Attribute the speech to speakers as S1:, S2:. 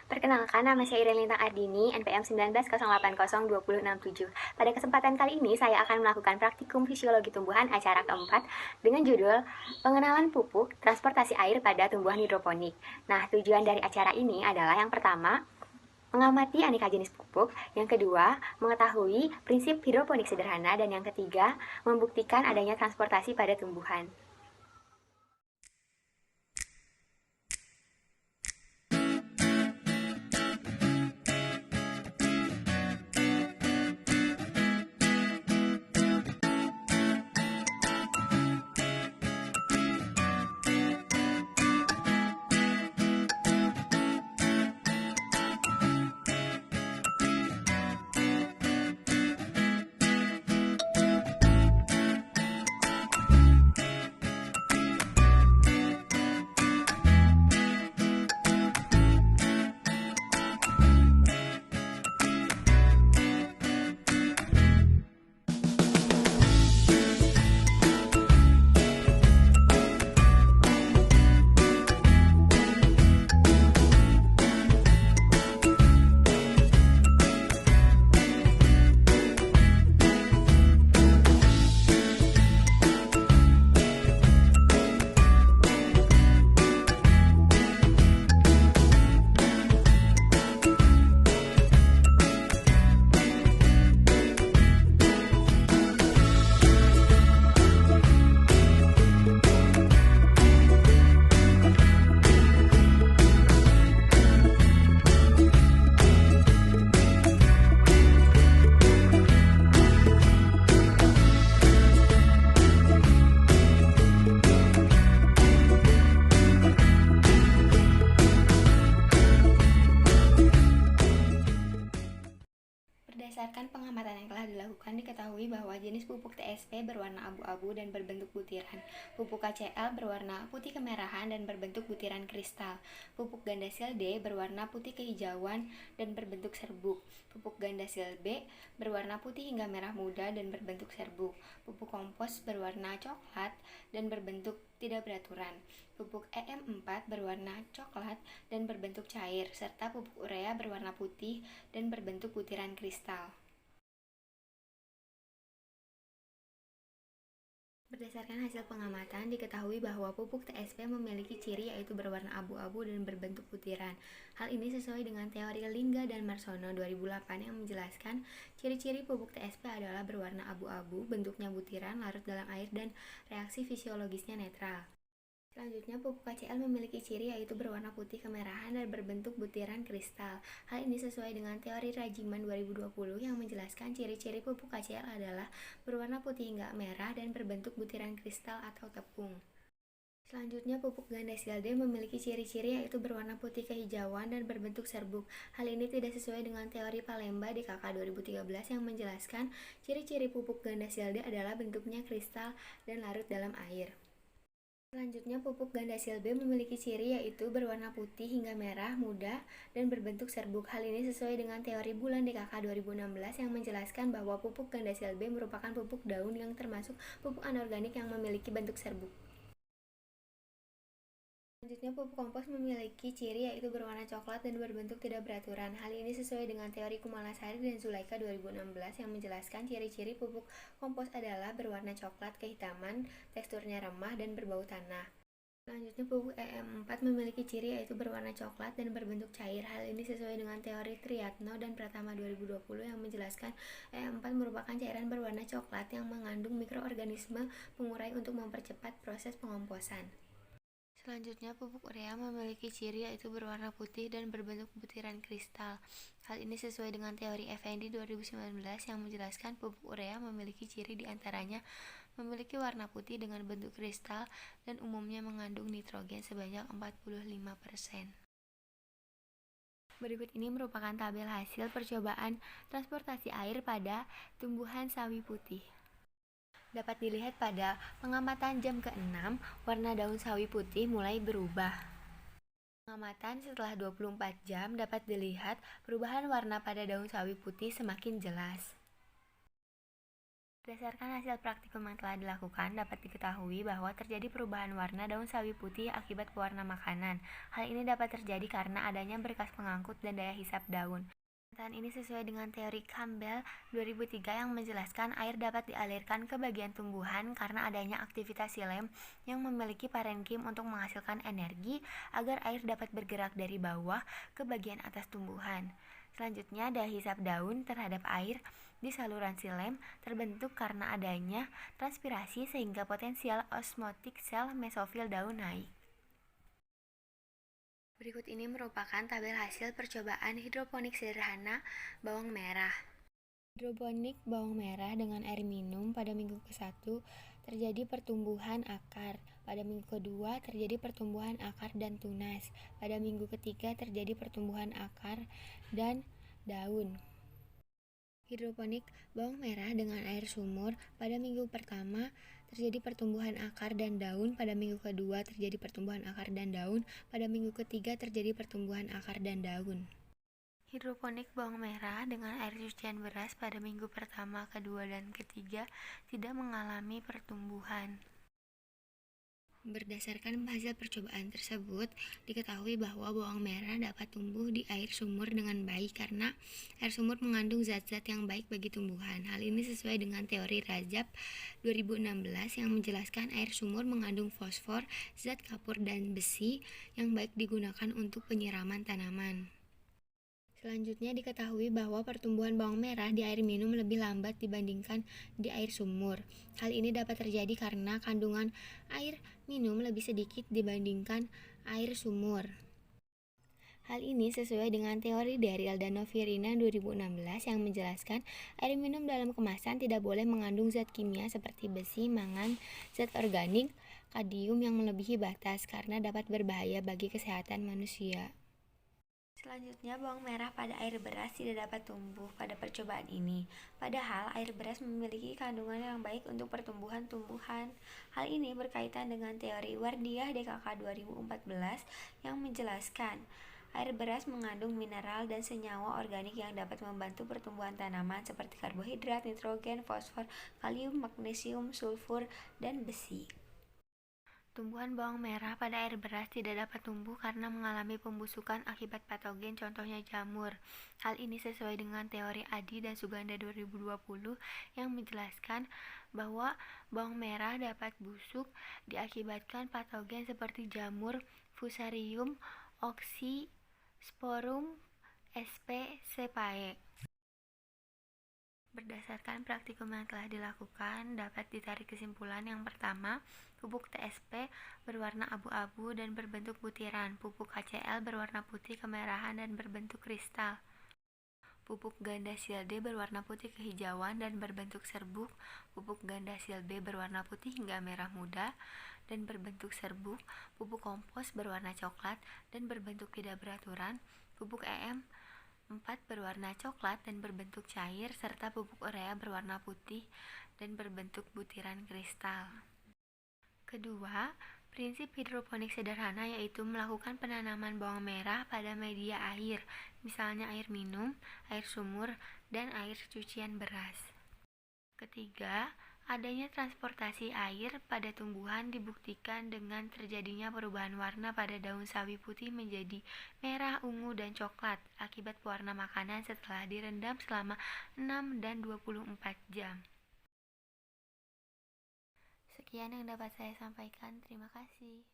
S1: Perkenalkan, nama saya Iren Lintang Ardini, NPM 19080267. Pada kesempatan kali ini, saya akan melakukan praktikum fisiologi tumbuhan acara keempat dengan judul Pengenalan Pupuk Transportasi Air pada Tumbuhan Hidroponik. Nah, tujuan dari acara ini adalah yang pertama, mengamati aneka jenis pupuk, yang kedua, mengetahui prinsip hidroponik sederhana, dan yang ketiga, membuktikan adanya transportasi pada tumbuhan. Berdasarkan pengamatan yang telah dilakukan, diketahui bahwa jenis pupuk TSP berwarna abu-abu dan berbentuk butiran. Pupuk KCl berwarna putih kemerahan dan berbentuk butiran kristal. Pupuk gandasil D berwarna putih kehijauan dan berbentuk serbuk. Pupuk gandasil B berwarna putih hingga merah muda dan berbentuk serbuk. Pupuk kompos berwarna coklat dan berbentuk tidak beraturan. Pupuk EM4 berwarna coklat dan berbentuk cair, serta pupuk urea berwarna putih dan berbentuk butiran kristal. Berdasarkan hasil pengamatan, diketahui bahwa pupuk TSP memiliki ciri yaitu berwarna abu-abu dan berbentuk butiran. Hal ini sesuai dengan teori Lingga dan Marsono 2008 yang menjelaskan ciri-ciri pupuk TSP adalah berwarna abu-abu, bentuknya butiran, larut dalam air, dan reaksi fisiologisnya netral. Selanjutnya, pupuk KCl memiliki ciri yaitu berwarna putih kemerahan dan berbentuk butiran kristal. Hal ini sesuai dengan teori Rajiman 2020 yang menjelaskan ciri-ciri pupuk KCl adalah berwarna putih hingga merah dan berbentuk butiran kristal atau tepung. Selanjutnya, pupuk gandasil D memiliki ciri-ciri yaitu berwarna putih kehijauan dan berbentuk serbuk. Hal ini tidak sesuai dengan teori Palemba DKK 2013 yang menjelaskan ciri-ciri pupuk gandasil D adalah bentuknya kristal dan larut dalam air. Selanjutnya, pupuk gandasil B memiliki ciri yaitu berwarna putih hingga merah muda dan berbentuk serbuk. Hal ini sesuai dengan teori bulan DKK 2016 yang menjelaskan bahwa pupuk gandasil B merupakan pupuk daun yang termasuk pupuk anorganik yang memiliki bentuk serbuk. Selanjutnya, pupuk kompos memiliki ciri yaitu berwarna coklat dan berbentuk tidak beraturan. Hal ini sesuai dengan teori Kumalasari dan Zulaika 2016 yang menjelaskan ciri-ciri pupuk kompos adalah berwarna coklat kehitaman, teksturnya remah, dan berbau tanah. Selanjutnya, pupuk EM4 memiliki ciri yaitu berwarna coklat dan berbentuk cair. Hal ini sesuai dengan teori Triyatno dan Pratama 2020 yang menjelaskan EM4 merupakan cairan berwarna coklat yang mengandung mikroorganisme pengurai untuk mempercepat proses pengomposan. Selanjutnya, pupuk urea memiliki ciri yaitu berwarna putih dan berbentuk butiran kristal. Hal ini sesuai dengan teori Effendi 2019 yang menjelaskan pupuk urea memiliki ciri diantaranya memiliki warna putih dengan bentuk kristal dan umumnya mengandung nitrogen sebanyak 45%. Berikut ini merupakan tabel hasil percobaan transportasi air pada tumbuhan sawi putih. Dapat dilihat pada pengamatan jam ke-6, warna daun sawi putih mulai berubah. Pengamatan setelah 24 jam dapat dilihat perubahan warna pada daun sawi putih semakin jelas. Berdasarkan hasil praktikum yang telah dilakukan, dapat diketahui bahwa terjadi perubahan warna daun sawi putih akibat pewarna makanan. Hal ini dapat terjadi karena adanya berkas pengangkut dan daya hisap daun. Pernyataan ini sesuai dengan teori Campbell 2003 yang menjelaskan air dapat dialirkan ke bagian tumbuhan karena adanya aktivitas silem yang memiliki parenkim untuk menghasilkan energi agar air dapat bergerak dari bawah ke bagian atas tumbuhan. Selanjutnya, daya hisap daun terhadap air di saluran silem terbentuk karena adanya transpirasi sehingga potensial osmotik sel mesofil daun naik. Berikut ini merupakan tabel hasil percobaan hidroponik sederhana bawang merah. Hidroponik bawang merah dengan air minum pada minggu ke-1 terjadi pertumbuhan akar. Pada minggu kedua terjadi pertumbuhan akar dan tunas. Pada minggu ketiga terjadi pertumbuhan akar dan daun. Hidroponik bawang merah dengan air sumur pada minggu pertama terjadi pertumbuhan akar dan daun, pada minggu kedua terjadi pertumbuhan akar dan daun, pada minggu ketiga terjadi pertumbuhan akar dan daun. Hidroponik bawang merah dengan air cucian beras pada minggu pertama, kedua, dan ketiga tidak mengalami pertumbuhan. Berdasarkan hasil percobaan tersebut, diketahui bahwa bawang merah dapat tumbuh di air sumur dengan baik karena air sumur mengandung zat-zat yang baik bagi tumbuhan. Hal ini sesuai dengan teori Rajab 2016 yang menjelaskan air sumur mengandung fosfor, zat kapur, dan besi yang baik digunakan untuk penyiraman tanaman. Selanjutnya diketahui bahwa pertumbuhan bawang merah di air minum lebih lambat dibandingkan di air sumur. Hal ini dapat terjadi karena kandungan air minum lebih sedikit dibandingkan air sumur. Hal ini sesuai dengan teori dari Aldana Virina 2016 yang menjelaskan air minum dalam kemasan tidak boleh mengandung zat kimia seperti besi, mangan, zat organik, kadium yang melebihi batas karena dapat berbahaya bagi kesehatan manusia. Selanjutnya, bawang merah pada air beras tidak dapat tumbuh pada percobaan ini. Padahal, air beras memiliki kandungan yang baik untuk pertumbuhan tumbuhan. Hal ini berkaitan dengan teori Wardiah DKK 2014 yang menjelaskan air beras mengandung mineral dan senyawa organik yang dapat membantu pertumbuhan tanaman seperti karbohidrat, nitrogen, fosfor, kalium, magnesium, sulfur, dan besi. Tumbuhan bawang merah pada air beras tidak dapat tumbuh karena mengalami pembusukan akibat patogen, contohnya jamur. Hal ini sesuai dengan teori Adi dan Suganda 2020 yang menjelaskan bahwa bawang merah dapat busuk diakibatkan patogen seperti jamur, Fusarium, Oxysporum, sp. cepae. Berdasarkan praktikum yang telah dilakukan, dapat ditarik kesimpulan yang pertama, pupuk TSP berwarna abu-abu dan berbentuk butiran, pupuk HCl berwarna putih kemerahan dan berbentuk kristal, pupuk Gandasil D berwarna putih kehijauan dan berbentuk serbuk, pupuk Gandasil B berwarna putih hingga merah muda dan berbentuk serbuk, pupuk kompos berwarna coklat dan berbentuk tidak beraturan, pupuk EM 4 berwarna coklat dan berbentuk cair, serta pupuk urea berwarna putih dan berbentuk butiran kristal. Kedua, prinsip hidroponik sederhana yaitu melakukan penanaman bawang merah pada media air, misalnya air minum, air sumur, dan air cucian beras. Ketiga, adanya transportasi air pada tumbuhan dibuktikan dengan terjadinya perubahan warna pada daun sawi putih menjadi merah, ungu, dan coklat akibat pewarna makanan setelah direndam selama 6 dan 24 jam. Sekian yang dapat saya sampaikan. Terima kasih.